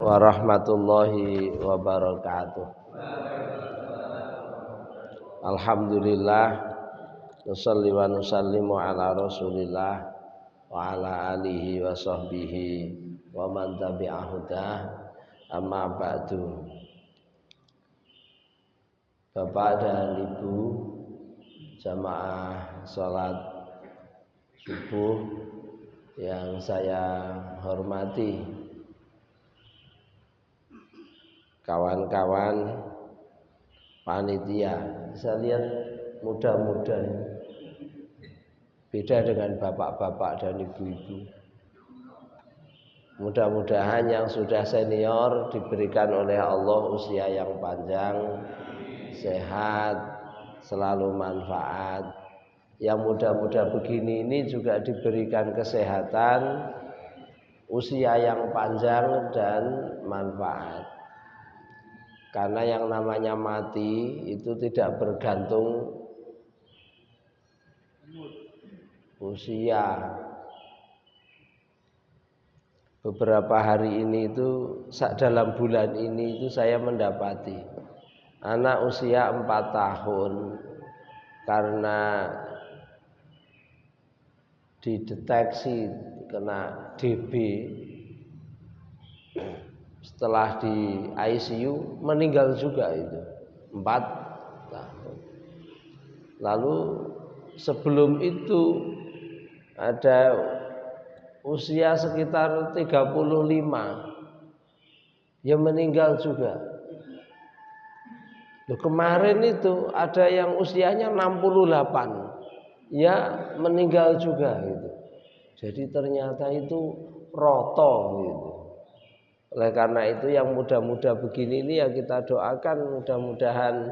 Warahmatullahi wabarakatuh. Alhamdulillah, nusalli wa nusallimu ala Rasulillah wa ala alihi wa sahbihi wa man tabi'ahudah. Amma ba'du. Bapak dan Ibu jamaah salat subuh yang saya hormati, kawan-kawan panitia, saya lihat muda-muda, beda dengan bapak-bapak dan ibu-ibu. Mudah-mudahan yang sudah senior diberikan oleh Allah usia yang panjang, sehat, selalu manfaat. Yang muda-muda begini ini juga diberikan kesehatan, usia yang panjang dan manfaat. Karena yang namanya mati itu tidak bergantung usia. Beberapa hari ini itu, dalam bulan ini itu saya mendapati anak usia 4 tahun karena dideteksi kena DB, setelah di ICU meninggal juga itu 4 tahun. Lalu sebelum itu ada usia sekitar 35 yang meninggal juga. Kemarin itu ada yang usianya 68 ya meninggal juga gitu. Jadi ternyata itu roto gitu. Oleh karena itu yang muda-muda begini ini yang kita doakan mudah-mudahan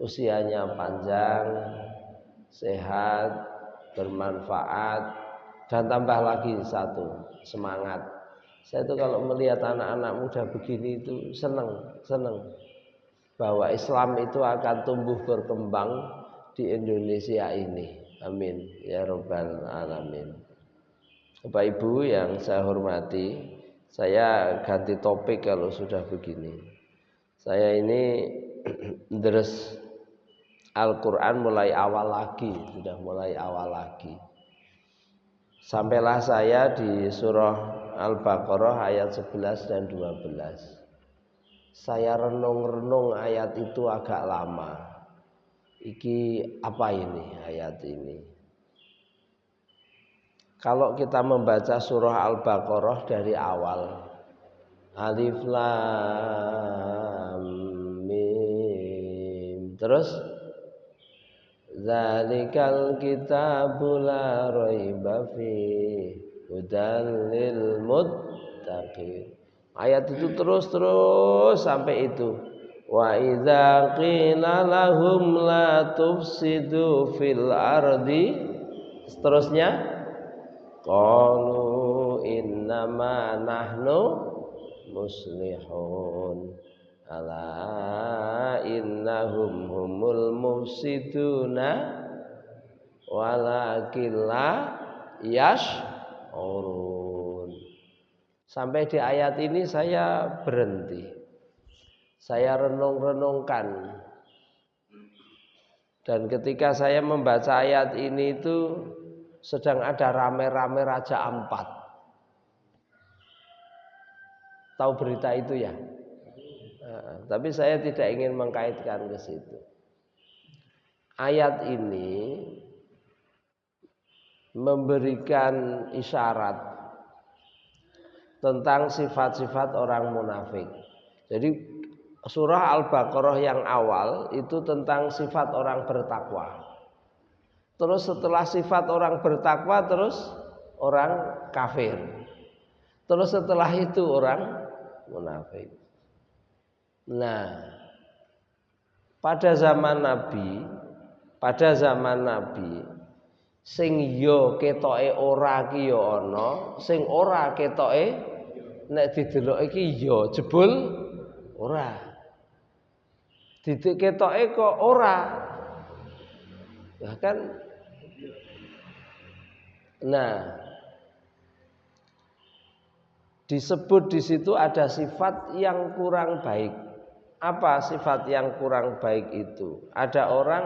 usianya panjang, sehat, bermanfaat, dan tambah lagi satu, semangat. Saya itu kalau melihat anak-anak muda begini itu senang bahwa Islam itu akan tumbuh berkembang di Indonesia ini. Amin ya rabbal alamin. Bapak Ibu yang saya hormati, saya ganti topik kalau sudah begini. Saya ini deres Al-Quran mulai awal lagi, sudah mulai awal lagi. Sampailah saya di surah Al-Baqarah ayat 11 dan 12. Saya renung-renung ayat itu agak lama. Iki apa ini ayat ini? Kalau kita membaca surah Al-Baqarah dari awal, Alif Lam Mim, terus Zalikal kitabu la raiba fihi hudal lil muttaqin. Ayat itu terus sampai itu. Wa idza qila lahum la tufsidu fil ardi, seterusnya qalu innama nahnu muslihun. Ala innahum humul mufsiduna walakin la yash'urun. Sampai di ayat ini saya berhenti. Saya renung-renungkan. Dan ketika saya membaca ayat ini itu sedang ada rame-rame Raja Ampat. Tahu berita itu ya? Tapi saya tidak ingin mengkaitkan ke situ. Ayat ini memberikan isyarat tentang sifat-sifat orang munafik. Jadi surah Al-Baqarah yang awal itu tentang sifat orang bertakwa. Terus setelah sifat orang bertakwa terus orang kafir. Terus setelah itu orang munafik. Nah, pada zaman Nabi sing yo ketoke ora ki yo ana, sing ora ketoke nek didelok iki yo jebul ora. Didik ketoke kok ora. Bahkan disebut di situ ada sifat yang kurang baik. Apa sifat yang kurang baik itu? Ada orang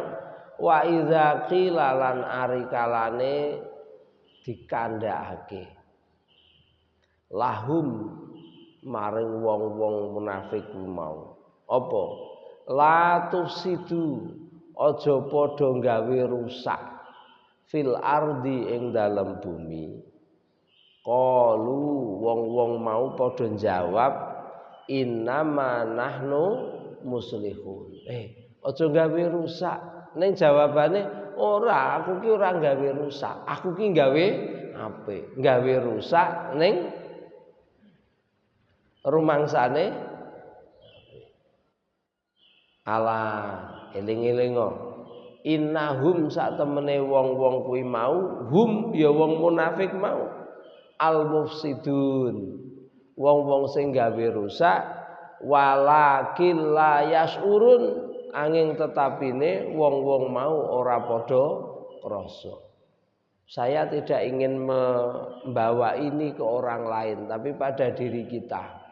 wa idza qila lan ari kalane dikandhakake lahum maring wong-wong munafik mau. Apa? La tufsidu, aja padha gawe rusak fil ardi ing dalem bumi. Qalu wong-wong mau padha jawab innama nahnu muslihun. Aja gawe rusak. Ning jawabane ora, aku ki ora gawe rusak. Aku ki gawe apik. Gawe rusak ning rumangsane ala eling-elingo innahum sak temene wong-wong kuwi mau hum ya wong munafik mau al mufsidun wong-wong sing gawe rusak walakin la yasurun angin tetapine wong-wong mau ora padha krasa. Saya tidak ingin membawa ini ke orang lain, tapi pada diri kita.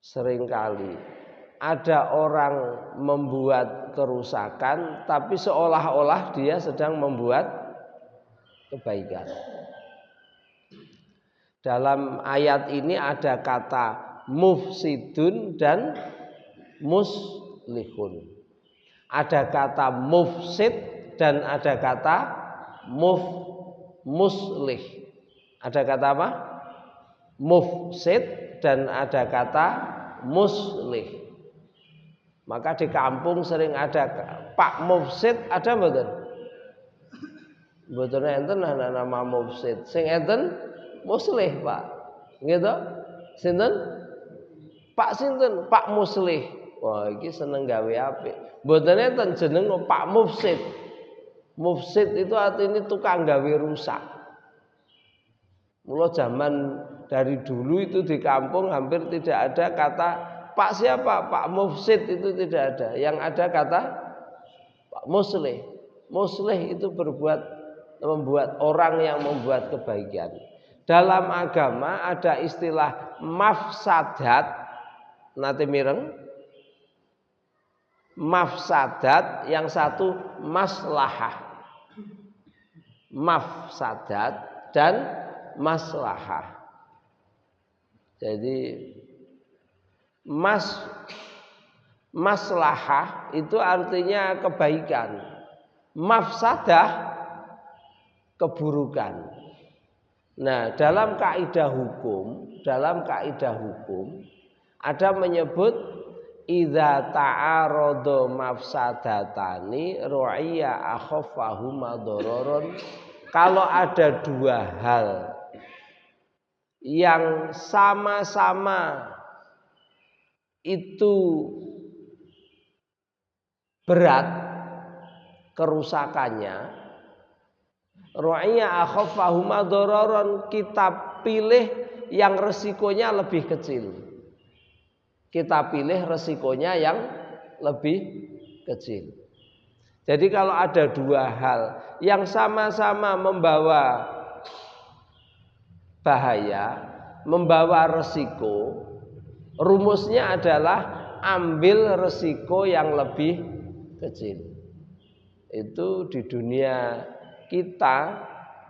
Seringkali ada orang membuat kerusakan, tapi seolah-olah dia sedang membuat kebaikan. Dalam ayat ini ada kata mufsidun dan muslihun. Ada kata mufsid dan ada kata muslih. Ada kata apa? Mufsid dan ada kata muslih. Maka di kampung sering ada Pak Mufsid, ada mboten? Mboten enten nama mufsid. Sing enten muslih, Pak. Gitu? Sinten? Pak sinten? Pak Muslih. Wah, iki seneng gawe apik. Mboten enten jeneng Pak Mufsid. Mufsid itu artinya tukang gawe rusak. Mula zaman dari dulu itu di kampung hampir tidak ada kata Pak siapa? Pak Mufsid itu tidak ada. Yang ada kata Pak Muslih. Muslih itu membuat orang yang membuat kebaikan. Dalam agama ada istilah mafsadat. Nate mireng. Mafsadat, yang satu maslahah. Mafsadat dan maslahah. Jadi maslahah itu artinya kebaikan. Mafsadah keburukan. Nah, dalam kaidah hukum ada menyebut idza ta'arada mafsadatani ru'iyya akhafahuma dararon. Kalau ada dua hal yang sama-sama itu berat kerusakannya, ru'iyya akhafahuma dararon, kita pilih yang resikonya lebih kecil. Kita pilih resikonya yang lebih kecil. Jadi kalau ada dua hal yang sama-sama membawa bahaya, membawa resiko, rumusnya adalah ambil resiko yang lebih kecil. Itu di dunia kita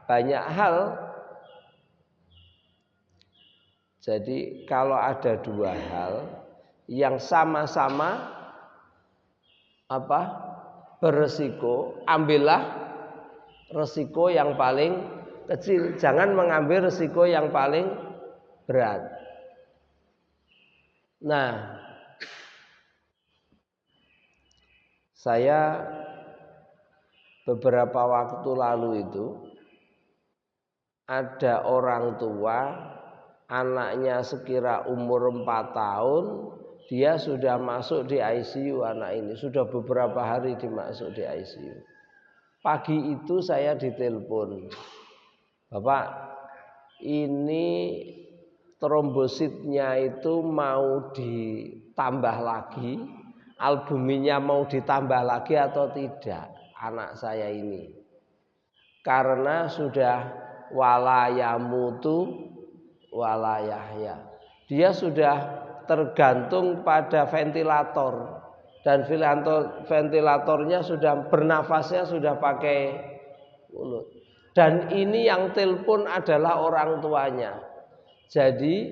banyak hal. Jadi kalau ada dua hal yang sama-sama beresiko, ambillah resiko yang paling kecil, jangan mengambil resiko yang paling berat. Nah, saya beberapa waktu lalu itu ada orang tua, anaknya sekira umur 4 tahun, dia sudah masuk di ICU. Anak ini sudah beberapa hari dimasuk di ICU. Pagi itu saya ditelepon, Bapak, ini trombositnya itu mau ditambah lagi, albuminnya mau ditambah lagi atau tidak, anak saya ini, karena sudah wala yamutu wala yahya. Dia sudah tergantung pada ventilator dan ventilatornya sudah bernafasnya sudah pakai mulut. Dan ini yang telepon adalah orang tuanya. Jadi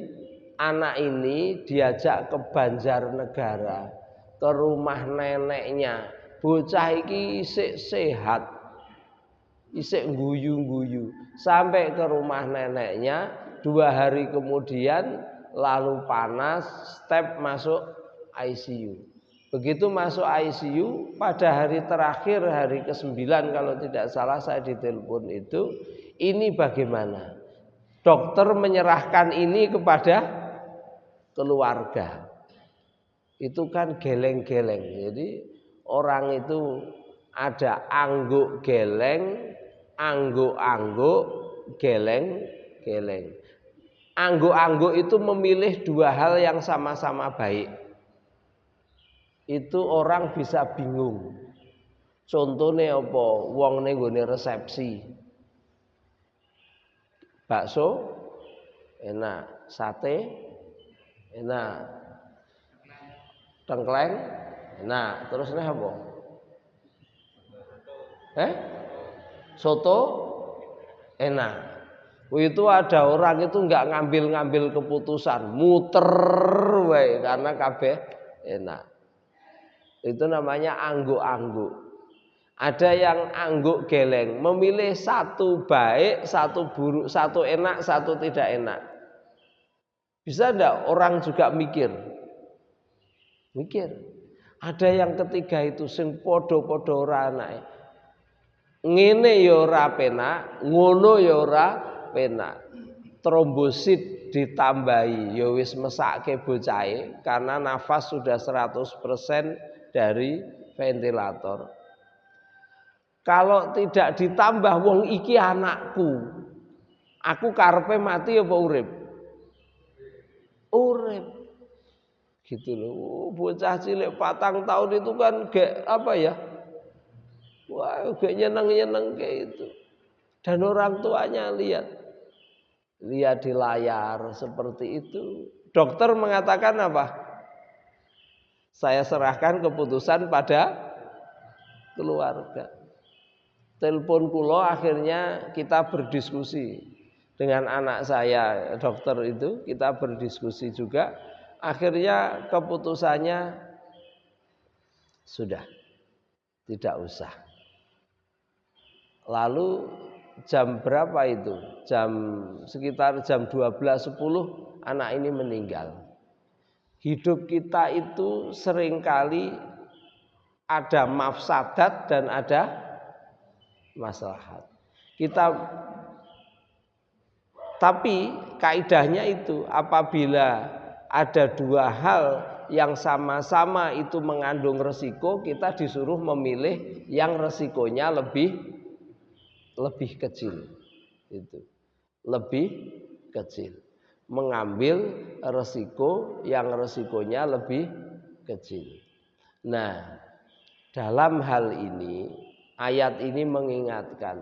anak ini diajak ke Banjarnegara, ke rumah neneknya. Bocah iki isik sehat, isik guyu-guyu. Sampai ke rumah neneknya, 2 hari kemudian lalu panas, step masuk ICU. Begitu masuk ICU, pada hari terakhir, hari ke-9 kalau tidak salah saya ditelepon itu, ini bagaimana? Dokter menyerahkan ini kepada keluarga. Itu kan geleng-geleng. Jadi orang itu ada angguk geleng, angguk-angguk, geleng-geleng. Angguk-angguk itu memilih 2 hal yang sama-sama baik. Itu orang bisa bingung. Contohnya apa? Wong ning nggone resepsi. Bakso enak, sate enak, tengkleng enak, terus nih apa? Soto enak. Itu ada orang itu nggak ngambil keputusan, muter wae karena kabeh enak. Itu namanya angguk-angguk. Ada yang angguk geleng, memilih satu baik, satu buruk, satu enak, satu tidak enak. Bisa enggak orang juga mikir? Mikir. Ada yang ketiga itu sing padha-padha ora anake. Ngene ya ora penak, ngono ya ora penak. Trombosit ditambahi ya wis mesake bocahe karena nafas sudah 100% dari ventilator. Kalau tidak ditambah wong iki anakku. Aku karepe mati apa urip? Urip. Gitu loh. Bocah cilik 4 tahun itu kan apa ya? Wah, gak nyeneng-nyeneng kayak itu. Dan orang tuanya lihat di layar seperti itu. Dokter mengatakan apa? Saya serahkan keputusan pada keluarga. Telepon kula akhirnya kita berdiskusi dengan anak saya dokter itu, kita berdiskusi juga. Akhirnya keputusannya sudah tidak usah. Lalu jam berapa itu? Sekitar jam 12.10 anak ini meninggal. Hidup kita itu seringkali ada mafsadat dan ada maslahat. Tapi kaidahnya itu apabila ada 2 hal yang sama-sama itu mengandung resiko, kita disuruh memilih yang resikonya lebih kecil. Itu. Lebih kecil. Mengambil resiko yang resikonya lebih kecil. Nah, dalam hal ini ayat ini mengingatkan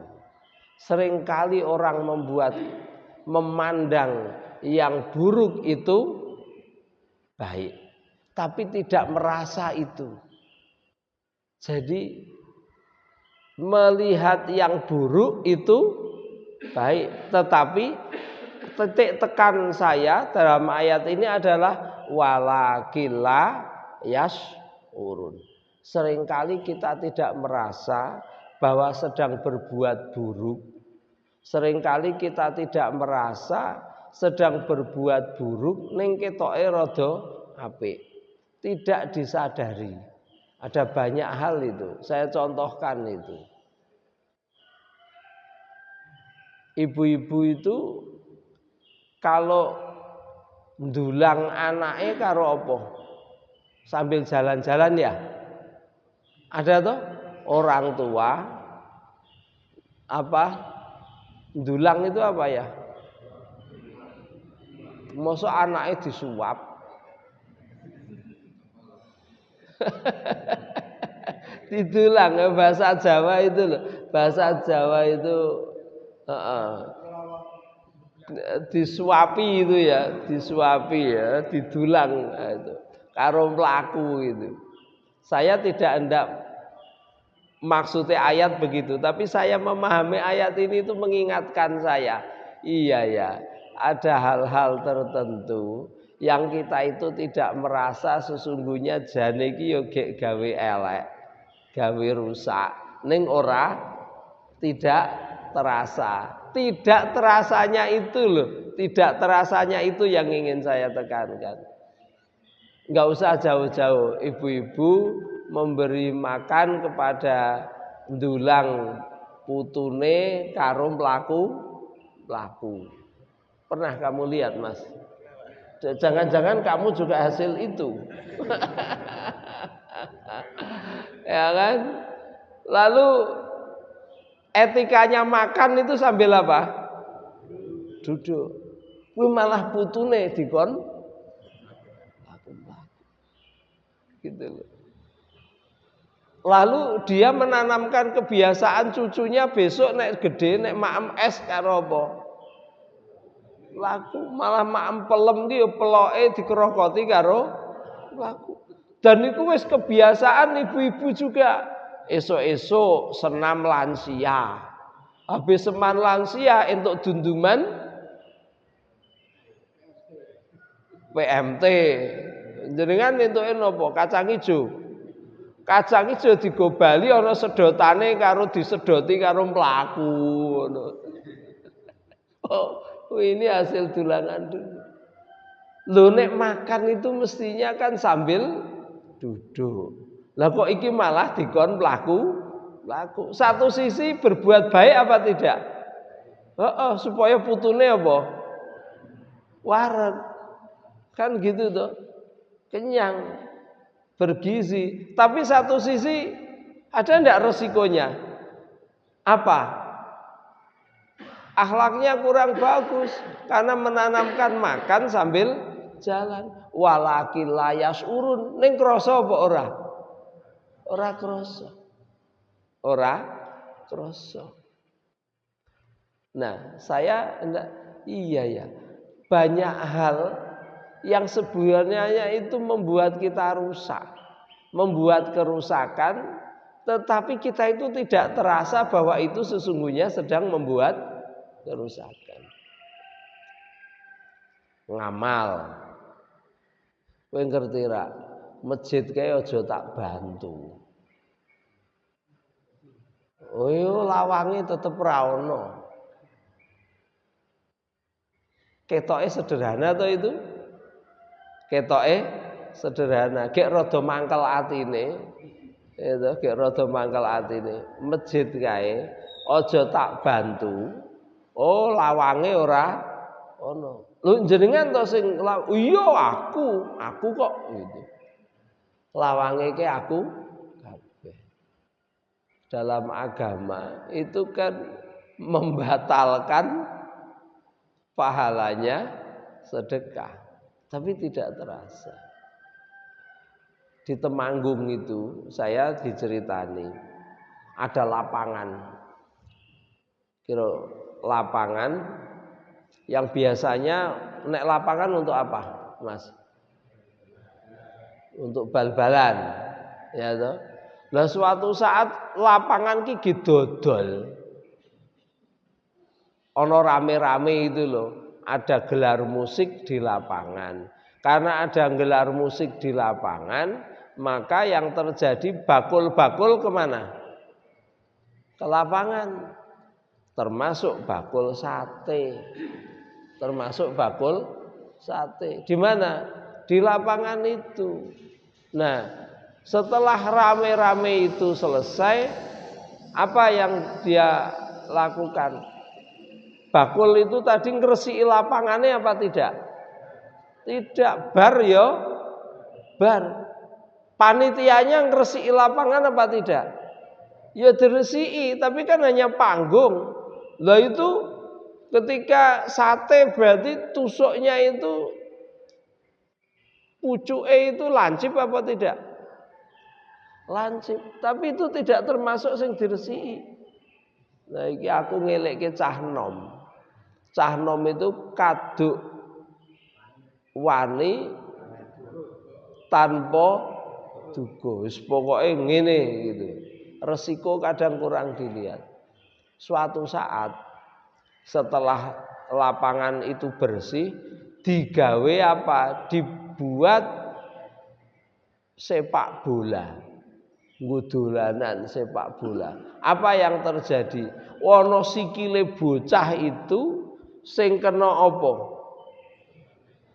seringkali orang memandang yang buruk itu baik, tapi tidak merasa itu. Jadi melihat yang buruk itu baik, tetapi titik tekan saya dalam ayat ini adalah walakilla yashurun. Seringkali kita tidak merasa bahwa sedang berbuat buruk. Seringkali kita tidak merasa sedang berbuat buruk ning ketoke rada apik. Tidak disadari. Ada banyak hal itu. Saya contohkan itu. Ibu-ibu itu kalau ndulang anaknya karo apa? Sambil jalan-jalan ya. Ada toh orang tua apa? Ndulang itu apa ya? Mosok anaknya disuap. Didulang bahasa Jawa itu loh. Bahasa Jawa itu disuapi itu ya, disuapi ya, didulang itu. Karo mlaku itu. Saya tidak hendak maksudnya ayat begitu, tapi saya memahami ayat ini itu mengingatkan saya, iya ya, ada hal-hal tertentu yang kita itu tidak merasa sesungguhnya jane iki yo gek gawe elek, gawe rusak, ning ora tidak terasa. Tidak terasanya itu loh, tidak terasanya itu yang ingin saya tekankan. Enggak usah jauh-jauh, ibu-ibu memberi makan kepada ndulang putune karo mlaku. Pernah kamu lihat, Mas? Jangan-jangan kamu juga hasil itu. Ya kan? Lalu etikanya makan itu sambil apa? Duduk. Kuwi malah putune dikon gitu loh. Lalu dia menanamkan kebiasaan cucunya besok nek gede nek maem es karo apa? Laku malah maem pelem ki yo peloke dikerokoti karo laku. Dan itu wis kebiasaan ibu-ibu juga. Esok-esok senam lansia. Habis seman lansia entuk dunduman PMT. Jenengan entuke napa? Kacang ijo. Kacang ijo digobali ana sedotane karo disedoti karo mlaku ngono. Oh, ini hasil dolanan dulu. Lho nek makan itu mestinya kan sambil duduk. Lah kok iki malah dikon mlaku. Satu sisi berbuat baik apa tidak? Supaya putune apa? Waret. Kan gitu toh. Kenyang, bergizi. Tapi satu sisi ada enggak resikonya? Apa? Akhlaknya kurang bagus karena menanamkan makan sambil jalan. Walakin layas urun ning krasa apa ora? Ora krasa. Ora krasa. Nah, saya enggak iya ya. Banyak hal yang sebenarnya itu membuat kita rusak, membuat kerusakan, tetapi kita itu tidak terasa bahwa itu sesungguhnya sedang membuat kerusakan. Ngamal, kowe ngerti ra? Masjid kae aja tak bantu. Oh yo lawange tetep ra ono. Ketoke sederhana to itu? Ketoke sederhana, gek rada mangkel atine. Itu gek rada mangkel atine. Masjid kae aja tak bantu. Oh, lawange ora ono. Lho jenengan to sing iya aku kok gitu. Lawange ke aku kabeh. Dalam agama itu kan membatalkan pahalanya sedekah. Tapi tidak terasa. Di Temanggung itu saya diceritani ada lapangan. Kira lapangan yang biasanya nek lapangan untuk apa, Mas? Untuk bal-balan. Ya toh. Lah suatu saat lapangan ki didodol. Ana rame-rame itu loh. Ada gelar musik di lapangan. Karena ada gelar musik di lapangan, maka yang terjadi bakul-bakul kemana? Ke lapangan. Termasuk bakul sate. Termasuk bakul sate. Di mana? Di lapangan itu. Nah, setelah rame-rame itu selesai, apa yang dia lakukan? Bakul itu tadi ngresiki lapangannya apa tidak? Tidak, bar ya, bar. Panitianya ngresiki lapangan apa tidak? Ya diresiki, tapi kan hanya panggung. Lah itu ketika sate berarti tusuknya itu pucuke itu lancip apa tidak? Lancip, tapi itu tidak termasuk sing diresiki. Nah iki aku ngelekke cah nom. Cah nom itu kaduk wani tanpa duga. Wis pokoke ngene gitu. Resiko kadang kurang dilihat. Suatu saat setelah lapangan itu bersih, digawe apa? Dibuat sepak bola. Ngudulanan sepak bola. Apa yang terjadi? Ono sikile bocah itu sing kena apa?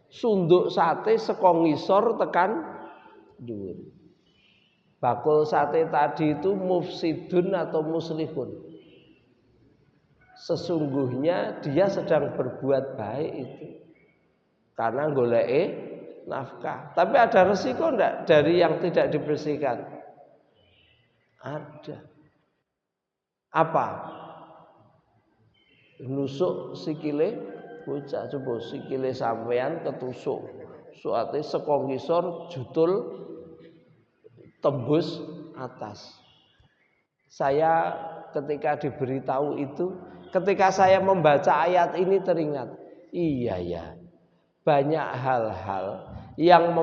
Sunduk sate saka ngisor tekan dhuwur. Bakul sate tadi itu mufsidun atau muslihun. Sesungguhnya dia sedang berbuat baik itu karena goleke nafkah. Tapi ada resiko enggak dari yang tidak dibersihkan? Ada. Apa? Nusuk sikile bocah, coba sikile sampean ketusuk. Suate saka ngisor jutul tembus atas. Saya ketika diberitahu itu, ketika saya membaca ayat ini teringat, iya ya, banyak hal-hal yang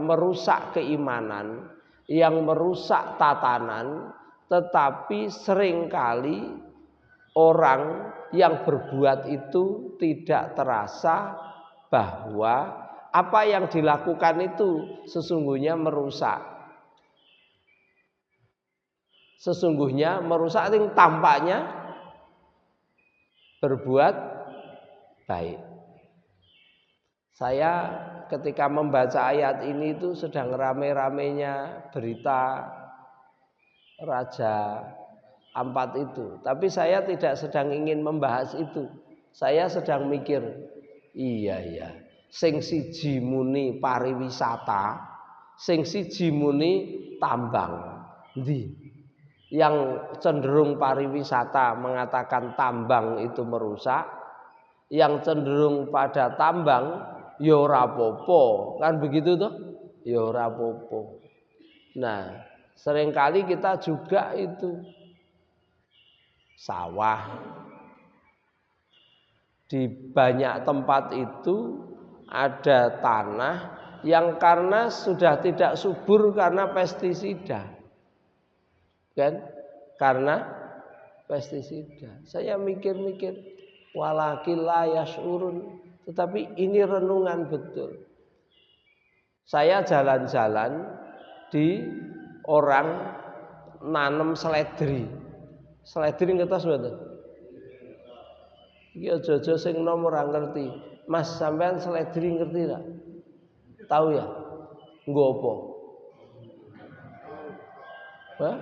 merusak keimanan, yang merusak tatanan, tetapi seringkali orang yang berbuat itu tidak terasa bahwa apa yang dilakukan itu sesungguhnya merusak. Sesungguhnya merusak yang tampaknya berbuat baik. Saya ketika membaca ayat ini itu sedang rame-ramenya berita Raja Ampat itu. Tapi saya tidak sedang ingin membahas itu. Saya sedang mikir, iya. Sing siji muni pariwisata, sing siji muni tambang. Ndi? Yang cenderung pariwisata mengatakan tambang itu merusak, yang cenderung pada tambang ya ora apa-apa, kan begitu toh? Ya ora apa-apa. Nah, seringkali kita juga itu sawah di banyak tempat itu ada tanah yang karena sudah tidak subur karena pestisida. Kan? Karena pestisida. Saya mikir-mikir walakil la yasyurun, tetapi ini renungan betul. Saya jalan-jalan di orang nanam seledri. Seledri ngertos mboten? Iki aja-aja sing nom ora ngerti. Mas sampean seledri ngerti enggak? Tahu ya? Nggo apa? Hah?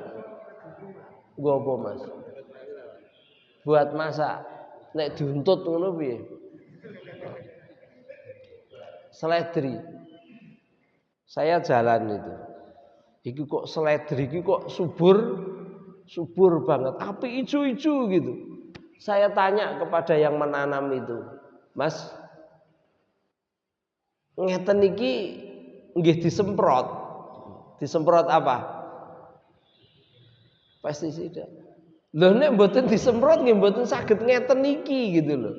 Nggo apa, Mas? Buat masak. Nek diuntut ngono piye? Seledri. Saya jalan itu. Iki kok seledri iki kok subur banget. Api ijo-ijo gitu. Saya tanya kepada yang menanam itu, Mas, ngeten iki nggih disemprot. Disemprot apa? Pestisida. Lho nek mboten disemprot nggih mboten saged ngeten iki gitu loh.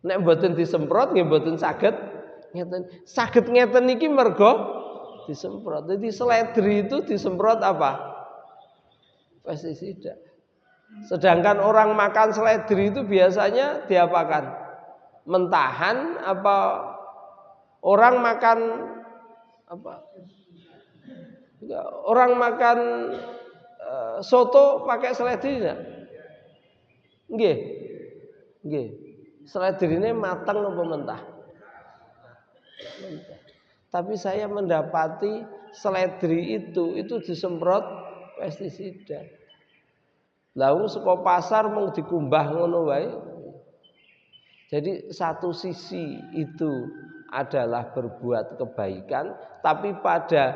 Nek mboten disemprot nggih mboten saged ngeten. Saged ngeten iki mergo disemprot. Jadi seledri itu disemprot apa? Pestisida. Sedangkan orang makan seledri itu biasanya diapakan? Mentahan apa orang makan apa? Orang makan soto pakai seledri enggak? Nggih. Nggih. Seledrine matang apa mentah? Mentah. Tapi saya mendapati seledri itu disemprot pestisida. Lalu saka pasar mung dikumbah ngono wae. Jadi satu sisi itu adalah berbuat kebaikan, tapi pada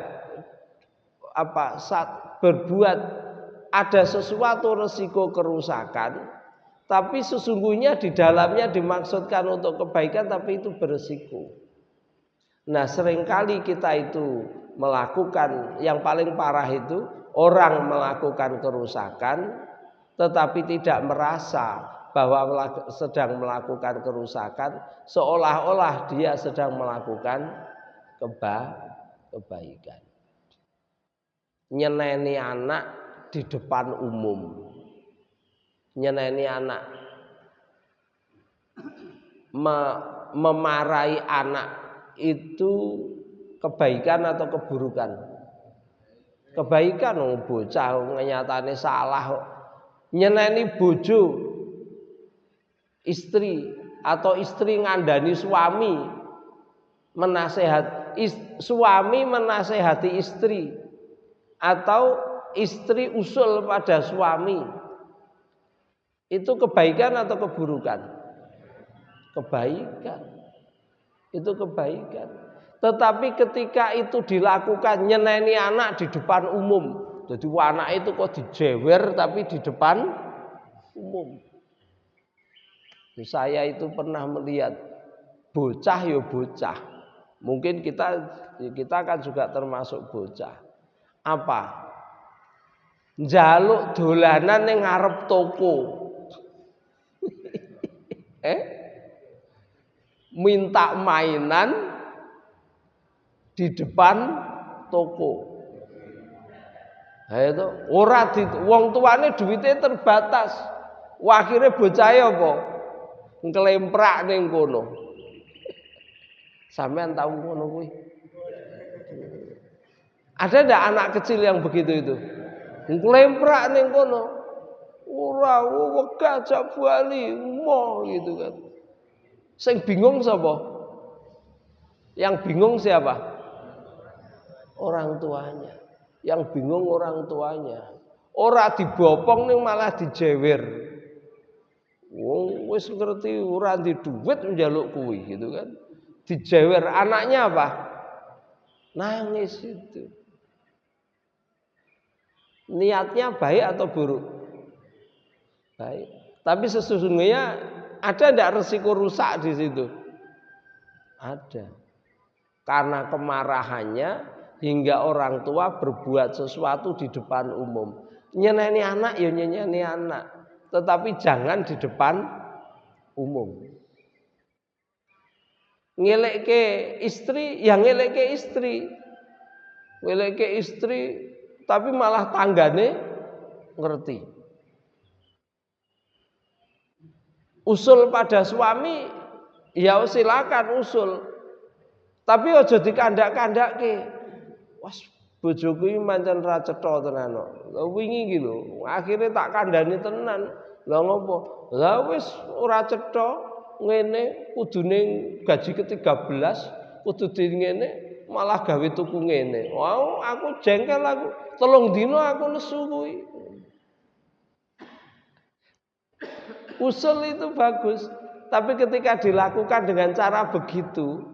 saat berbuat ada sesuatu resiko kerusakan, tapi sesungguhnya di dalamnya dimaksudkan untuk kebaikan, tapi itu beresiko. Nah, seringkali kita itu melakukan yang paling parah itu orang melakukan kerusakan tetapi tidak merasa bahwa sedang melakukan kerusakan, seolah-olah dia sedang melakukan kebaikan. Nyeneni anak di depan umum, nyeneni anak, memarahi anak itu kebaikan atau keburukan? Kebaikan. Bocah nyatane salah. Nyeneni bojo, istri, atau istri ngandani suami, suami menasehati istri, atau istri usul pada suami, itu kebaikan atau keburukan? Kebaikan. Itu kebaikan. Tetapi ketika itu dilakukan nyeneni anak di depan umum, jadi anak itu kok dijewer tapi di depan umum. Saya itu pernah melihat bocah ya bocah. Mungkin kita kan juga termasuk bocah. Apa? Njaluk dolanan ning ngarep toko. Minta mainan di depan toko. Nah itu ora wong tuane duitnya terbatas. Wah, akhirnya bocah apa? Nglemprak ning kono. Sampean tahu ngono kuwi? Ada ndak anak kecil yang begitu itu? Nglemprak ning kono. Ora wegah jak bali, mo gitu kan. Sing bingung sapa? Yang bingung siapa? Orang tuanya. Yang bingung orang tuanya. Ora dibopong ning malah dijewer. Wong wis ngerti ora di duit njaluk kuwi gitu kan. Dijewer, anaknya apa? Nangis itu. Niatnya baik atau buruk? Baik. Tapi sesungguhnya ada enggak resiko rusak di situ? Ada. Karena kemarahannya hingga orang tua berbuat sesuatu di depan umum. Nyeneni anak ya nyeneni anak, tetapi jangan di depan umum. Ngelekke istri, ya ngelekke istri. Ngelekke istri tapi malah tanggane ngerti. Usul pada suami, ya silakan usul. Tapi aja dikandak-kandakke. Wes bojoku iki pancen ra cetha tenan kok. Lah wingi iki lho, akhire tak kandhani tenan. Lah ngopo? Lah wis ora cetha ngene, kudune gaji ke-13, kudu di ngene, malah gawe tuku ngene. Wow, aku jengkel aku. 3 dina aku nesu kuwi. Usul itu bagus, tapi ketika dilakukan dengan cara begitu,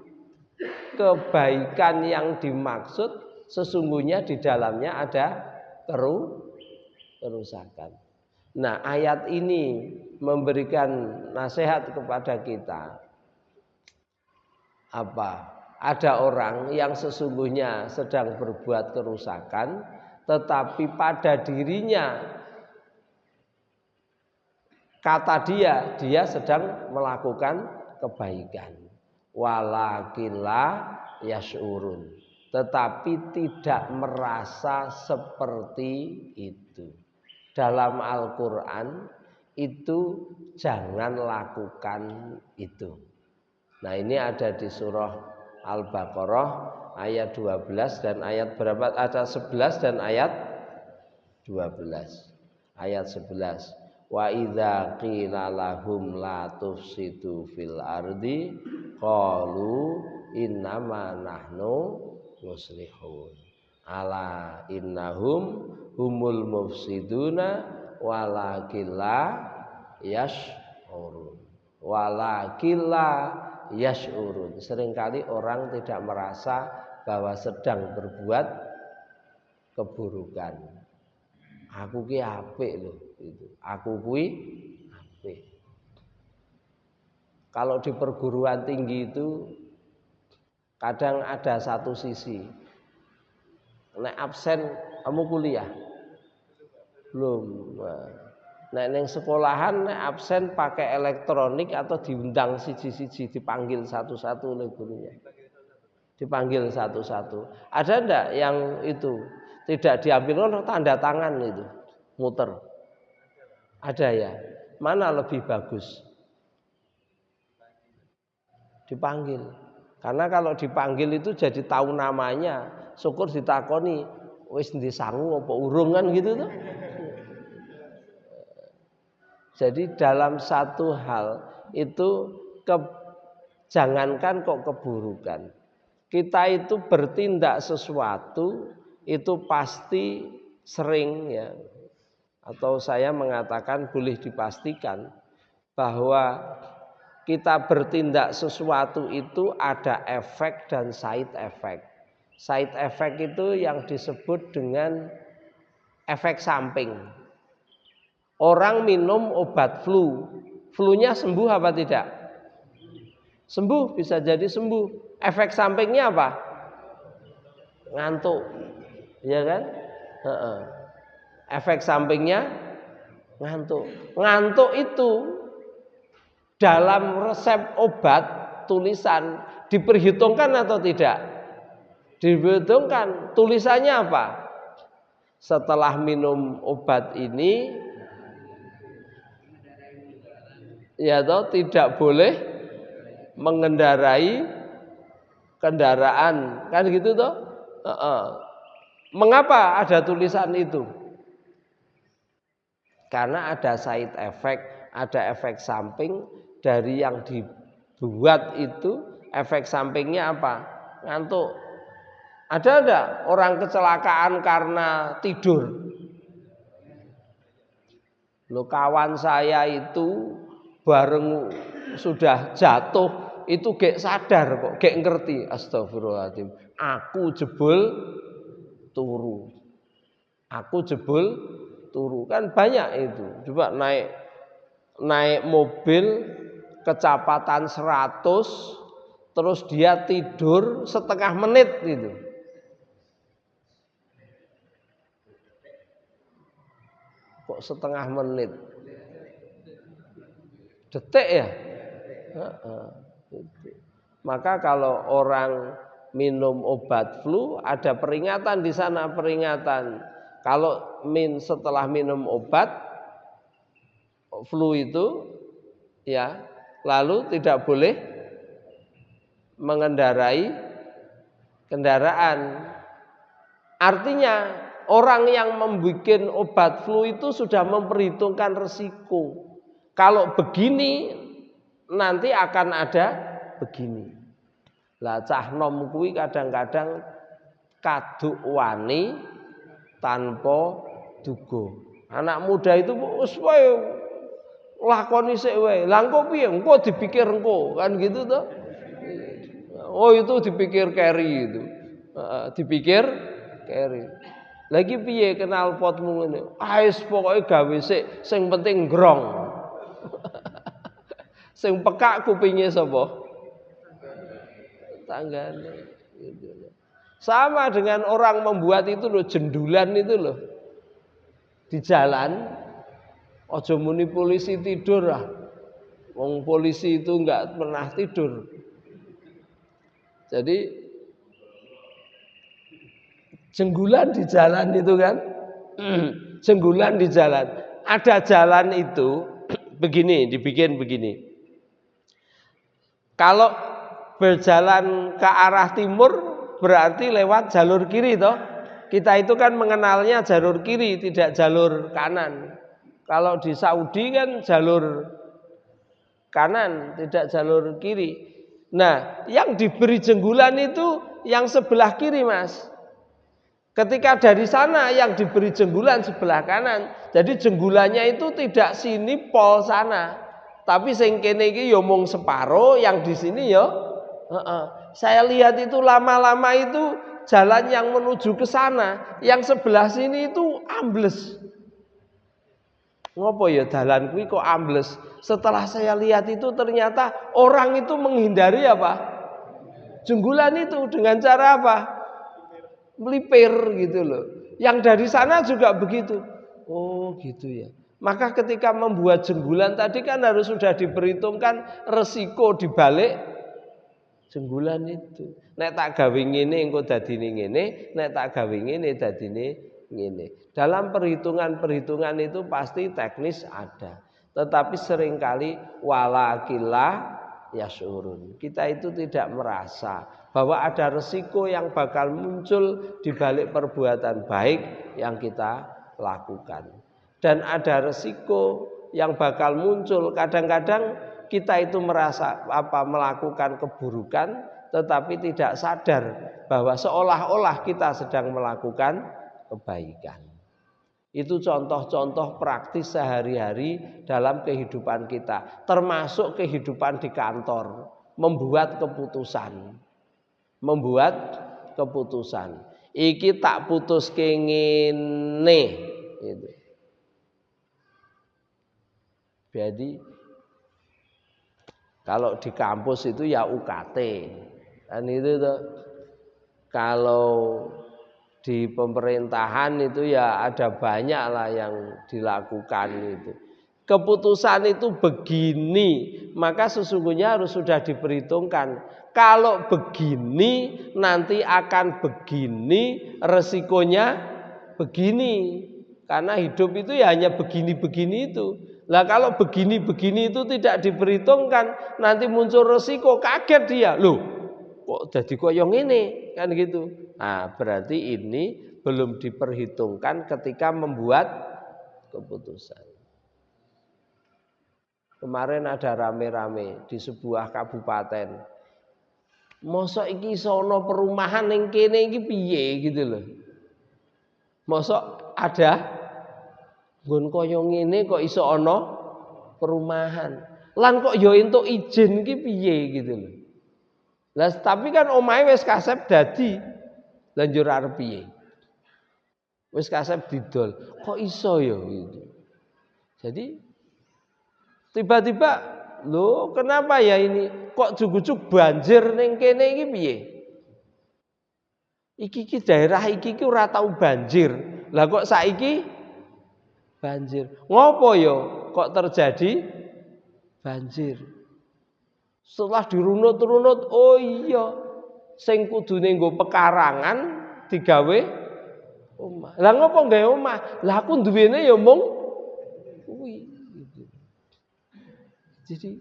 kebaikan yang dimaksud sesungguhnya di dalamnya ada kerusakan. Nah, ayat ini memberikan nasihat kepada kita. Apa? Ada orang yang sesungguhnya sedang berbuat kerusakan, tetapi pada dirinya kata dia sedang melakukan kebaikan. Walakinla yashurun, tetapi tidak merasa seperti itu. Dalam Al-Quran itu jangan lakukan itu. Nah, ini ada di surah Al-Baqarah ayat 12 dan ayat berapa? Ada 11 dan ayat 12. Ayat 11. Wa idza qila lahum la tufsidu fil ardi qalu innama nahnu muslihun. Ala innahum humul mufsiduna walakin la yash'urun. Walakin la yash'urun. Seringkali orang tidak merasa bahwa sedang berbuat keburukan. Aku ki apik lho itu. Aku kuwi apik. Kalau di perguruan tinggi itu kadang ada satu sisi. Nek absen kamu kuliah? Belum. Nek ning sekolahan nek absen pakai elektronik atau diundang siji-siji, dipanggil satu-satu oleh gurunya. Dipanggil satu-satu. Ada enggak yang itu tidak diambil oleh tanda tangan itu, muter? Ada ya. Mana lebih bagus? Dipanggil. Karena kalau dipanggil itu jadi tahu namanya. Syukur ditakoni, wis ndi sangu apa urung kan gitu tuh. Jadi dalam satu hal itu jangankan kok keburukan. Kita itu bertindak sesuatu itu pasti sering ya, atau saya mengatakan boleh dipastikan bahwa kita bertindak sesuatu itu ada efek dan side effect. Side effect itu yang disebut dengan efek samping. Orang minum obat flu, flu-nya sembuh apa tidak? Sembuh, bisa jadi sembuh. Efek sampingnya apa? Ngantuk, ya kan? Efek sampingnya ngantuk. Ngantuk itu dalam resep obat tulisan diperhitungkan atau tidak? Diperhitungkan. Tulisannya apa? Setelah minum obat ini, ya toh tidak boleh mengendarai kendaraan, kan gitu toh? Mengapa ada tulisan itu? Karena ada side effect, ada efek samping dari yang dibuat itu. Efek sampingnya apa? Ngantuk. Ada enggak orang kecelakaan karena tidur? Loh, kawan saya itu bareng sudah jatuh itu gek sadar kok, gek ngerti. Astagfirullahaladzim, aku jebul turu. Aku jebul turu. Kan banyak itu. Coba naik mobil kecepatan 100 terus dia tidur setengah menit gitu. Kok setengah menit? Detik ya? Maka kalau orang minum obat flu ada peringatan di sana, peringatan kalau setelah minum obat flu itu ya, lalu tidak boleh mengendarai kendaraan. Artinya orang yang membuat obat flu itu sudah memperhitungkan resiko. Kalau begini nanti akan ada begini. Lah cah nom kuwi kadang-kadang kaduk wani tanpa duga. Anak muda itu wis wae lakoni sik wae. Lah engko piye? Engko dipikir engko, kan gitu toh. Oh itu dipikir carry itu. Dipikir carry. Lagi piye kenal potmu ngene? Wis pokoke gawe sik, sing penting grong. Sing pekak kupinge sapa? Tanggane. Sama dengan orang membuat itu loh, jendulan itu loh. Di jalan, ojo muni polisi tidur lah. Wong polisi itu enggak pernah tidur. Jadi jenggulan di jalan itu kan. Jenggulan di jalan. Ada jalan itu begini, dibikin begini. Kalau berjalan ke arah timur berarti lewat jalur kiri toh. Kita itu kan mengenalnya jalur kiri, tidak jalur kanan. Kalau di Saudi kan jalur kanan, tidak jalur kiri. Nah, yang diberi jenggulan itu yang sebelah kiri, Mas. Ketika dari sana yang diberi jenggulan sebelah kanan. Jadi jenggulannya itu tidak sini pol sana. Tapi sing kene iki ya mung separo, yang di sini ya. Saya lihat itu lama-lama itu jalan yang menuju ke sana, yang sebelah sini itu ambles. Ngopo ya dalan kuwi kok ambles? Setelah saya lihat itu ternyata orang itu menghindari apa? Jenggulan itu dengan cara apa? Melipir gitu loh. Yang dari sana juga begitu. Oh gitu ya. Maka ketika membuat jenggulan tadi kan harus sudah diperhitungkan resiko dibalik jenggulan itu. Nek tak gawe ngene engko dadine ngene, nek tak gawe ngene dadine ngene. Dalam perhitungan-perhitungan itu pasti teknis ada. Tetapi seringkali walakilah yasyurun. Kita itu tidak merasa bahwa ada resiko yang bakal muncul di balik perbuatan baik yang kita lakukan. Dan ada resiko yang bakal muncul. Kadang-kadang kita itu merasa melakukan keburukan, tetapi tidak sadar bahwa seolah-olah kita sedang melakukan kebaikan. Itu contoh-contoh praktis sehari-hari dalam kehidupan kita, termasuk kehidupan di kantor, membuat keputusan. Iki tak putus ngene gitu. Jadi kalau di kampus itu ya UKT, dan itu tuh, kalau di pemerintahan itu ya ada banyak lah yang dilakukan itu. Keputusan itu begini, maka sesungguhnya harus sudah diperhitungkan. Kalau begini nanti akan begini, resikonya begini. Karena hidup itu ya hanya begini-begini itu. Lah kalau begini-begini itu tidak diperhitungkan, nanti muncul resiko, kaget dia. Loh, kok jadi koyong ini? Kan gitu. Nah, berarti ini belum diperhitungkan ketika membuat keputusan. Kemarin ada rame-rame di sebuah kabupaten. Mosok iki sono perumahan ning kene iki piye gitu loh. Mosok ada nggon kaya ngene kok iso ana perumahan. Lan kok ya entuk izin iki piye gitu loh. Lah tapi kan omahe wis kasep dadi. Lah njur arep piye? Wis kasep didol. Kok iso ya gitu. Jadi tiba-tiba lho kenapa ya ini kok jujuk banjir ning kene iki piye? Iki daerah iki ora tau banjir. Lah kok saiki banjir. Ngopo ya kok terjadi banjir? Setelah dirunut-runut, oh iya, sing kudune nggo pekarangan digawe omah. Lah ngopo gawe omah? Lah aku duwene ya mung kuwi. Jadi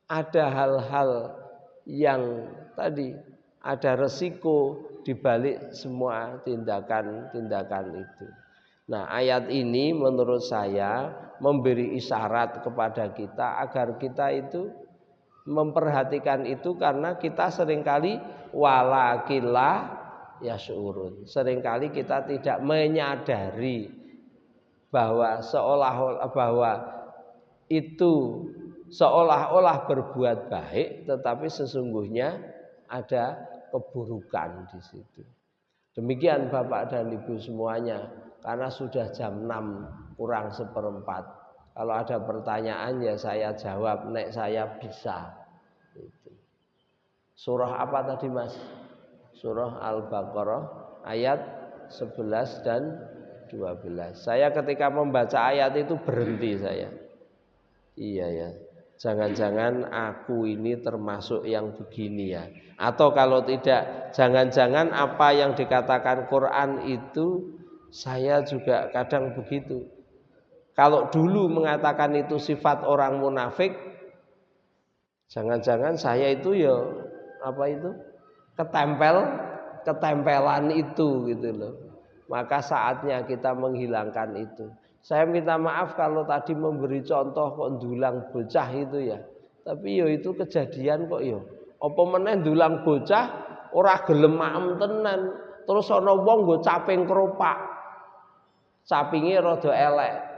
ada hal-hal yang tadi ada resiko di balik semua tindakan-tindakan itu. Nah, ayat ini menurut saya memberi isyarat kepada kita agar kita itu memperhatikan itu, karena kita seringkali walakillah yasyurun. Seringkali kita tidak menyadari bahwa itu seolah-olah berbuat baik, tetapi sesungguhnya ada keburukan di situ. Demikian Bapak dan Ibu semuanya, karena sudah jam 6 kurang seperempat. Kalau ada pertanyaan ya saya jawab, nek saya bisa. Surah apa tadi Mas? Surah Al-Baqarah ayat 11 dan 12. Saya ketika membaca ayat itu berhenti saya. Iya ya. Jangan-jangan aku ini termasuk yang begini ya. Atau kalau tidak, jangan-jangan apa yang dikatakan Quran itu saya juga kadang begitu. Kalau dulu mengatakan itu sifat orang munafik, jangan-jangan saya itu ya apa itu? Ketempelan itu gitu loh. Maka saatnya kita menghilangkan itu. Saya minta maaf kalau tadi memberi contoh kok ndulang bocah itu ya. Tapi yo itu kejadian kok yo. Apa meneh ndulang bocah ora gelem maem tenan. Terus ana wong nggo caping keropak. Capinge rada elek.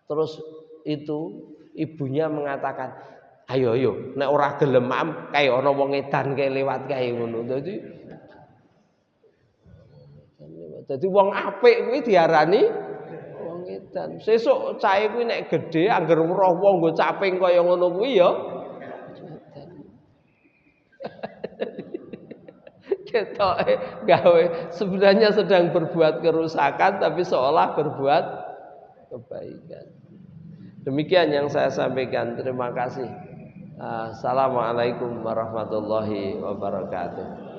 Terus itu ibunya mengatakan, "Ayo nek ora gelem maem kae ana wong edan kae lewat kae ngono." Dadi wong apik kuwi diarani dan sesuk cahe kuwi nek gedhe angger weruh wong nggo caping kaya ngono kuwi ya ketoke gawe sebenarnya sedang berbuat kerusakan tapi seolah berbuat kebaikan. Demikian yang saya sampaikan. Terima kasih. Assalamualaikum warahmatullahi wabarakatuh.